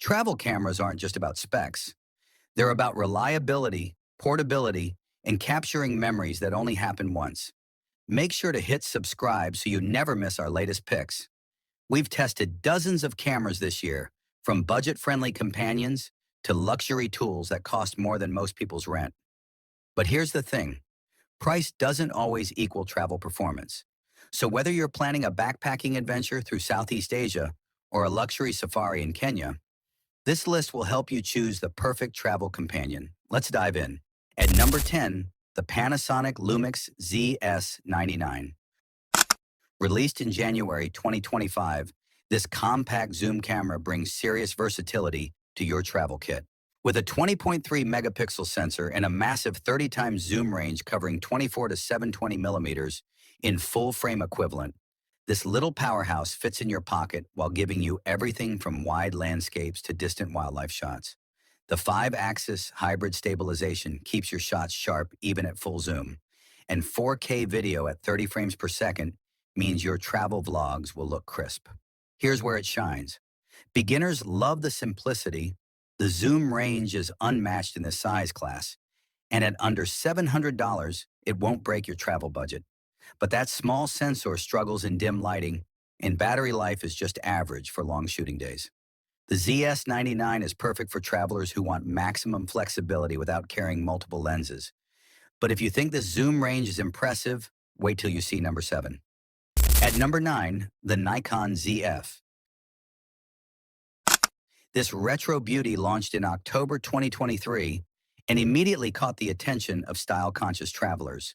Travel cameras aren't just about specs. They're about reliability, portability, and capturing memories that only happen once. Make sure to hit subscribe so you never miss our latest picks. We've tested dozens of cameras this year, from budget-friendly companions to luxury tools that cost more than most people's rent. But here's the thing, price doesn't always equal travel performance. So whether you're planning a backpacking adventure through Southeast Asia or a luxury safari in Kenya, this list will help you choose the perfect travel companion. Let's dive in. At number 10, the Panasonic Lumix ZS99. Released in January 2025, this compact zoom camera brings serious versatility to your travel kit. With a 20.3 megapixel sensor and a massive 30 times zoom range covering 24 to 720 millimeters in full frame equivalent, this little powerhouse fits in your pocket while giving you everything from wide landscapes to distant wildlife shots. The 5-axis hybrid stabilization keeps your shots sharp even at full zoom, and 4K video at 30 frames per second means your travel vlogs will look crisp. Here's where it shines. Beginners love the simplicity, the zoom range is unmatched in this size class, and at under $700, it won't break your travel budget. But that small sensor struggles in dim lighting, and battery life is just average for long shooting days. The ZS99 is perfect for travelers who want maximum flexibility without carrying multiple lenses. But if you think the zoom range is impressive, wait till you see number 7. At number 9, the Nikon ZF. This retro beauty launched in October 2023 and immediately caught the attention of style-conscious travelers.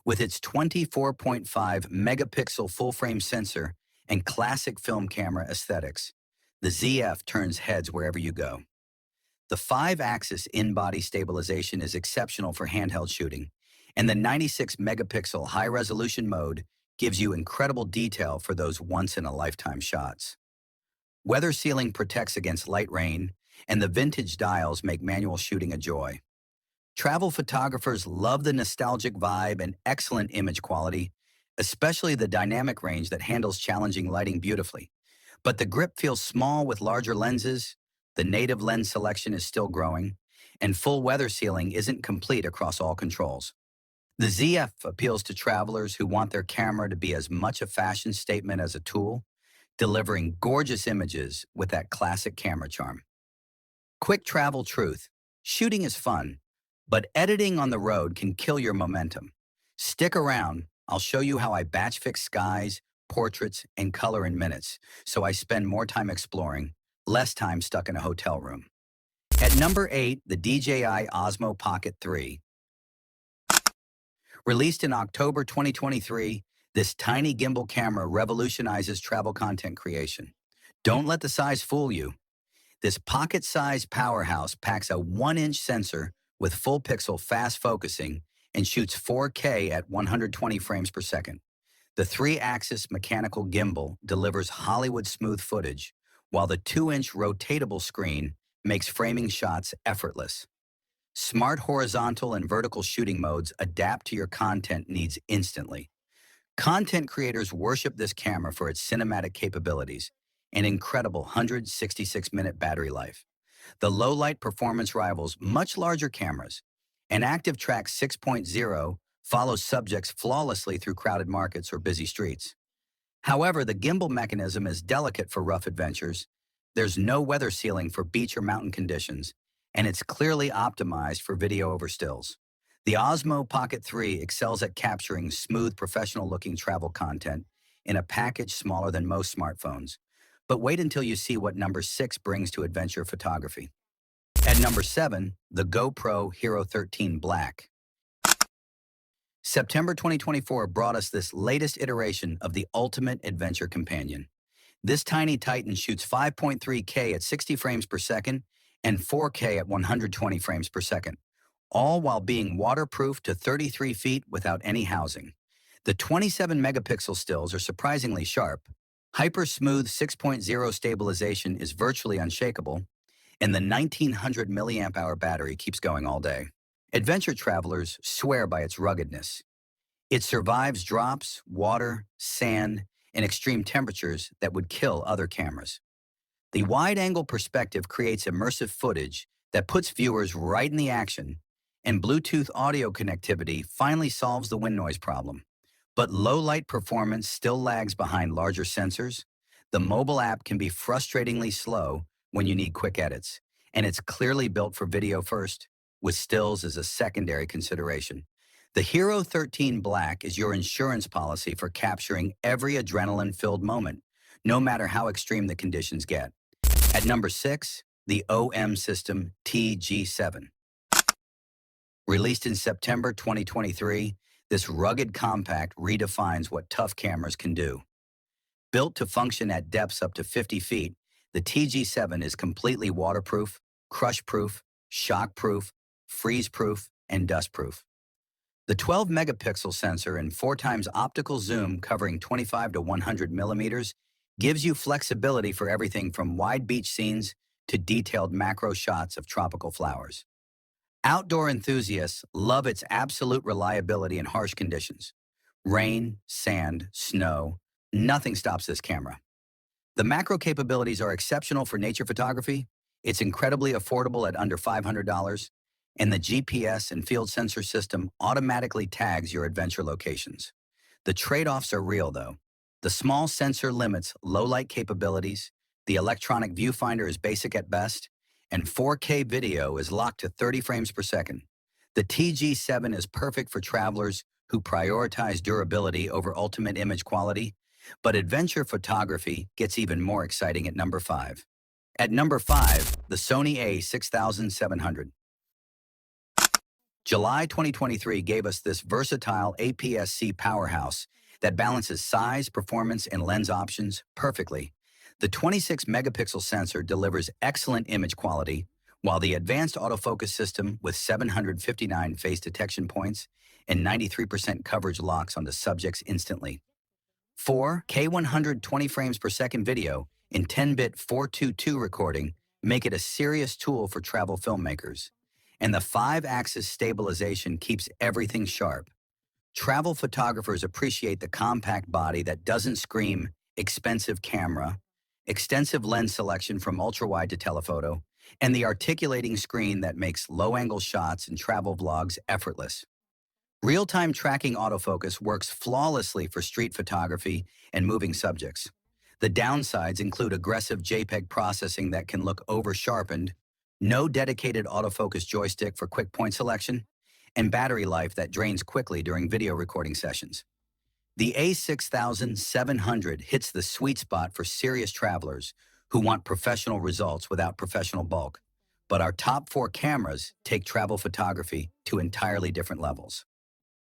With its 24.5 megapixel full-frame sensor and classic film camera aesthetics, the ZF turns heads wherever you go. The 5-axis in-body stabilization is exceptional for handheld shooting, and the 96 megapixel high-resolution mode gives you incredible detail for those once-in-a-lifetime shots. Weather sealing protects against light rain, and the vintage dials make manual shooting a joy. Travel photographers love the nostalgic vibe and excellent image quality, especially the dynamic range that handles challenging lighting beautifully. But the grip feels small with larger lenses, the native lens selection is still growing, and full weather sealing isn't complete across all controls. The ZF appeals to travelers who want their camera to be as much a fashion statement as a tool, delivering gorgeous images with that classic camera charm. Quick travel truth: shooting is fun, but editing on the road can kill your momentum. Stick around, I'll show you how I batch fix skies, portraits, and color in minutes, so I spend more time exploring, less time stuck in a hotel room. At number 8, the DJI Osmo Pocket 3. Released in October 2023, this tiny gimbal camera revolutionizes travel content creation. Don't let the size fool you. This pocket-sized powerhouse packs a 1-inch sensor with full-pixel fast focusing and shoots 4K at 120 frames per second. The 3-axis mechanical gimbal delivers Hollywood-smooth footage, while the 2-inch rotatable screen makes framing shots effortless. Smart horizontal and vertical shooting modes adapt to your content needs instantly. Content creators worship this camera for its cinematic capabilities and incredible 166-minute battery life. The low-light performance rivals much larger cameras, and ActiveTrack 6.0 follows subjects flawlessly through crowded markets or busy streets. However, the gimbal mechanism is delicate for rough adventures. There's no weather sealing for beach or mountain conditions, and it's clearly optimized for video over stills. The Osmo Pocket 3 excels at capturing smooth, professional-looking travel content in a package smaller than most smartphones. But wait until you see what number 6 brings to adventure photography. At number 7, the GoPro Hero 13 Black. September 2024 brought us this latest iteration of the ultimate adventure companion. This tiny titan shoots 5.3K at 60 frames per second and 4K at 120 frames per second, all while being waterproof to 33 feet without any housing. The 27 megapixel stills are surprisingly sharp. Hyper-smooth 6.0 stabilization is virtually unshakable, and the 1900 milliamp hour battery keeps going all day. Adventure travelers swear by its ruggedness. It survives drops, water, sand, and extreme temperatures that would kill other cameras. The wide-angle perspective creates immersive footage that puts viewers right in the action, and Bluetooth audio connectivity finally solves the wind noise problem. But low-light performance still lags behind larger sensors. The mobile app can be frustratingly slow when you need quick edits, and it's clearly built for video first, with stills as a secondary consideration. The Hero 13 Black is your insurance policy for capturing every adrenaline-filled moment, no matter how extreme the conditions get. At number 6, the OM System TG7. Released in September 2023, this rugged compact redefines what tough cameras can do. Built to function at depths up to 50 feet, the TG7 is completely waterproof, crush-proof, shock-proof, freeze-proof, and dust-proof. The 12-megapixel sensor and 4 times optical zoom covering 25 to 100 millimeters gives you flexibility for everything from wide beach scenes to detailed macro shots of tropical flowers. Outdoor enthusiasts love its absolute reliability in harsh conditions. Rain, sand, snow, nothing stops this camera. The macro capabilities are exceptional for nature photography. It's incredibly affordable at under $500, and the GPS and field sensor system automatically tags your adventure locations. The trade-offs are real, though. The small sensor limits low-light capabilities, the electronic viewfinder is basic at best, and 4K video is locked to 30 frames per second. The TG7 is perfect for travelers who prioritize durability over ultimate image quality, but adventure photography gets even more exciting at number 5. At number 5, the Sony a6700. July 2023 gave us this versatile APS-C powerhouse that balances size, performance, and lens options perfectly. The 26-megapixel sensor delivers excellent image quality, while the advanced autofocus system with 759 face detection points and 93% coverage locks onto subjects instantly. 4K 120 frames per second video and 10-bit 422 recording make it a serious tool for travel filmmakers. And the 5-axis stabilization keeps everything sharp. Travel photographers appreciate the compact body that doesn't scream expensive camera, extensive lens selection from ultra-wide to telephoto, and the articulating screen that makes low-angle shots and travel vlogs effortless. Real-time tracking autofocus works flawlessly for street photography and moving subjects. The downsides include aggressive JPEG processing that can look over-sharpened, no dedicated autofocus joystick for quick point selection, and battery life that drains quickly during video recording sessions. The a6700 hits the sweet spot for serious travelers who want professional results without professional bulk, but our top 4 cameras take travel photography to entirely different levels.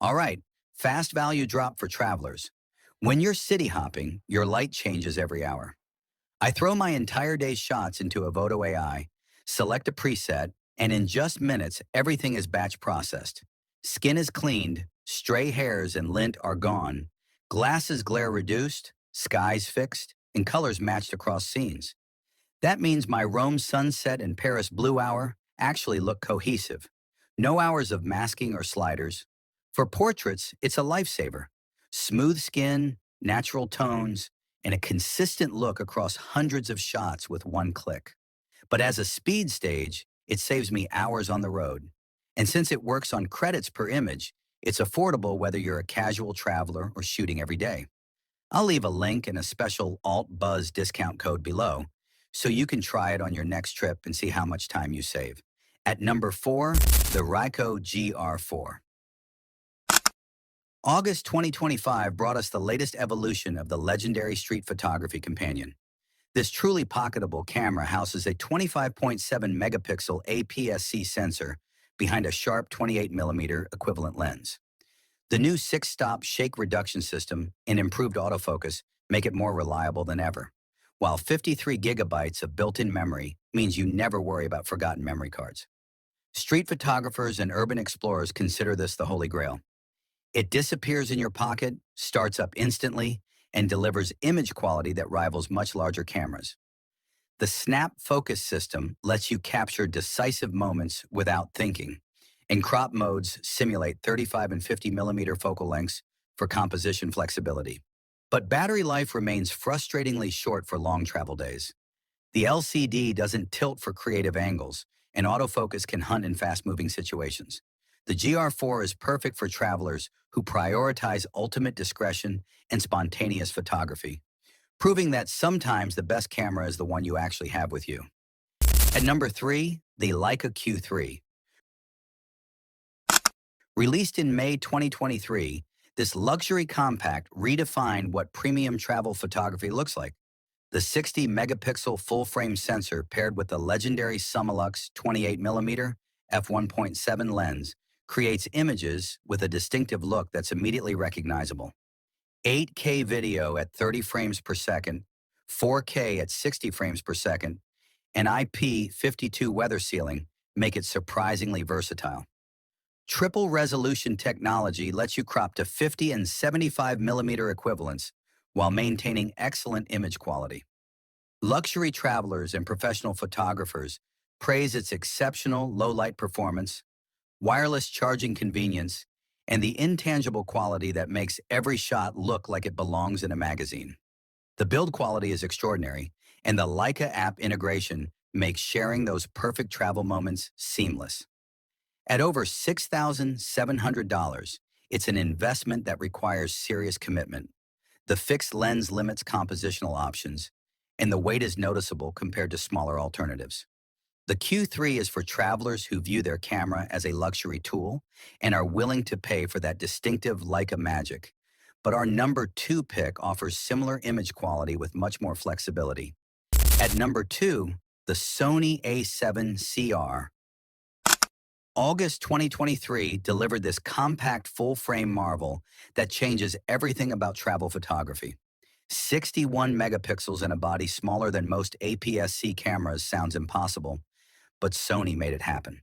All right, fast value drop for travelers. When you're city hopping, your light changes every hour. I throw my entire day's shots into Avoto AI, select a preset, and in just minutes, everything is batch processed. Skin is cleaned, stray hairs and lint are gone, glasses glare reduced, skies fixed, and colors matched across scenes. That means my Rome sunset and Paris blue hour actually look cohesive. No hours of masking or sliders. For portraits, it's a lifesaver. Smooth skin, natural tones, and a consistent look across hundreds of shots with one click. But as a speed stage, it saves me hours on the road. And since it works on credits per image, it's affordable whether you're a casual traveler or shooting every day. I'll leave a link and a special Alt Buzz discount code below, so you can try it on your next trip and see how much time you save. At number 4, the Ricoh GR4. August 2025 brought us the latest evolution of the legendary street photography companion. This truly pocketable camera houses a 25.7 megapixel APS-C sensor behind a sharp 28mm equivalent lens. The new 6-stop shake reduction system and improved autofocus make it more reliable than ever, while 53 gigabytes of built-in memory means you never worry about forgotten memory cards. Street photographers and urban explorers consider this the holy grail. It disappears in your pocket, starts up instantly, and delivers image quality that rivals much larger cameras. The Snap Focus system lets you capture decisive moments without thinking, and crop modes simulate 35 and 50mm focal lengths for composition flexibility. But battery life remains frustratingly short for long travel days. The LCD doesn't tilt for creative angles, and autofocus can hunt in fast-moving situations. The GR4 is perfect for travelers who prioritize ultimate discretion and spontaneous photography, proving that sometimes the best camera is the one you actually have with you. At number 3, the Leica Q3. Released in May 2023, this luxury compact redefined what premium travel photography looks like. The 60-megapixel full-frame sensor paired with the legendary Summilux 28mm f1.7 lens creates images with a distinctive look that's immediately recognizable. 8K video at 30 frames per second, 4K at 60 frames per second, and IP52 weather sealing make it surprisingly versatile. Triple resolution technology lets you crop to 50 and 75 millimeter equivalents while maintaining excellent image quality. Luxury travelers and professional photographers praise its exceptional low-light performance, wireless charging convenience, and the intangible quality that makes every shot look like it belongs in a magazine. The build quality is extraordinary, and the Leica app integration makes sharing those perfect travel moments seamless. At over $6,700, it's an investment that requires serious commitment. The fixed lens limits compositional options, and the weight is noticeable compared to smaller alternatives. The Q3 is for travelers who view their camera as a luxury tool and are willing to pay for that distinctive Leica magic. But our number 2 pick offers similar image quality with much more flexibility. At number 2, the Sony a7CR. August 2023 delivered this compact full-frame marvel that changes everything about travel photography. 61 megapixels in a body smaller than most APS-C cameras sounds impossible, but Sony made it happen.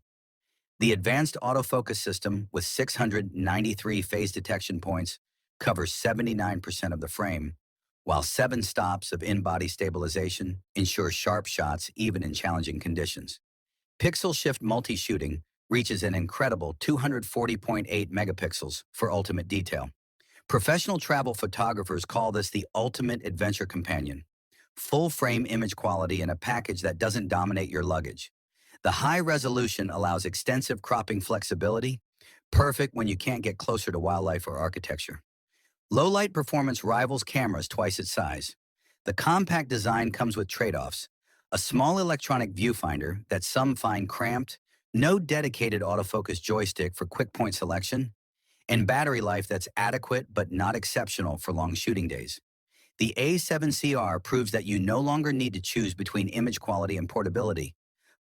The advanced autofocus system with 693 phase detection points covers 79% of the frame, while 7 stops of in-body stabilization ensure sharp shots even in challenging conditions. Pixel shift multi-shooting reaches an incredible 240.8 megapixels for ultimate detail. Professional travel photographers call this the ultimate adventure companion. Full-frame image quality in a package that doesn't dominate your luggage. The high resolution allows extensive cropping flexibility, perfect when you can't get closer to wildlife or architecture. Low-light performance rivals cameras twice its size. The compact design comes with trade-offs: a small electronic viewfinder that some find cramped, no dedicated autofocus joystick for quick point selection, and battery life that's adequate but not exceptional for long shooting days. The A7CR proves that you no longer need to choose between image quality and portability.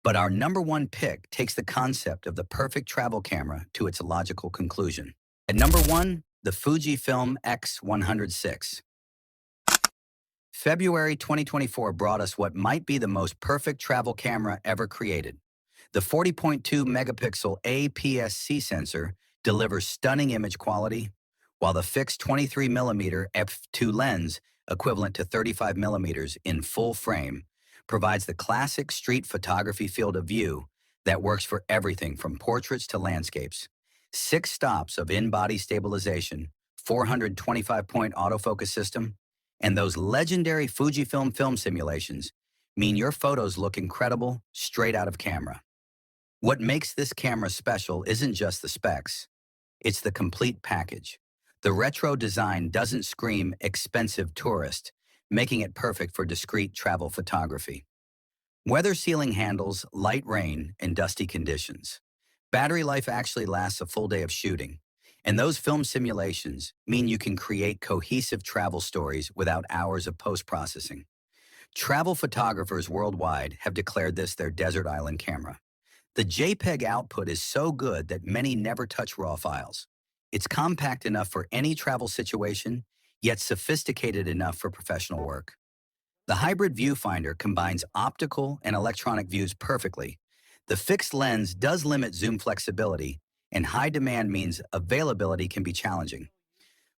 But our number 1 pick takes the concept of the perfect travel camera to its logical conclusion. At number 1, the Fujifilm X100VI. February 2024 brought us what might be the most perfect travel camera ever created. The 40.2 megapixel APS-C sensor delivers stunning image quality, while the fixed 23mm f2 lens, equivalent to 35mm in full frame, provides the classic street photography field of view that works for everything from portraits to landscapes. 6 stops of in-body stabilization, 425-point autofocus system, and those legendary Fujifilm film simulations mean your photos look incredible straight out of camera. What makes this camera special isn't just the specs, it's the complete package. The retro design doesn't scream expensive tourist, making it perfect for discreet travel photography. Weather sealing handles light rain and dusty conditions. Battery life actually lasts a full day of shooting, and those film simulations mean you can create cohesive travel stories without hours of post-processing. Travel photographers worldwide have declared this their desert island camera. The JPEG output is so good that many never touch RAW files. It's compact enough for any travel situation, yet sophisticated enough for professional work. The hybrid viewfinder combines optical and electronic views perfectly. The fixed lens does limit zoom flexibility, and high demand means availability can be challenging.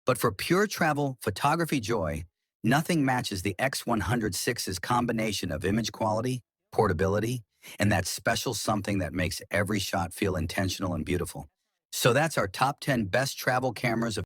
But for pure travel photography joy, nothing matches the X100VI's combination of image quality, portability, and that special something that makes every shot feel intentional and beautiful. So that's our top 10 best travel cameras of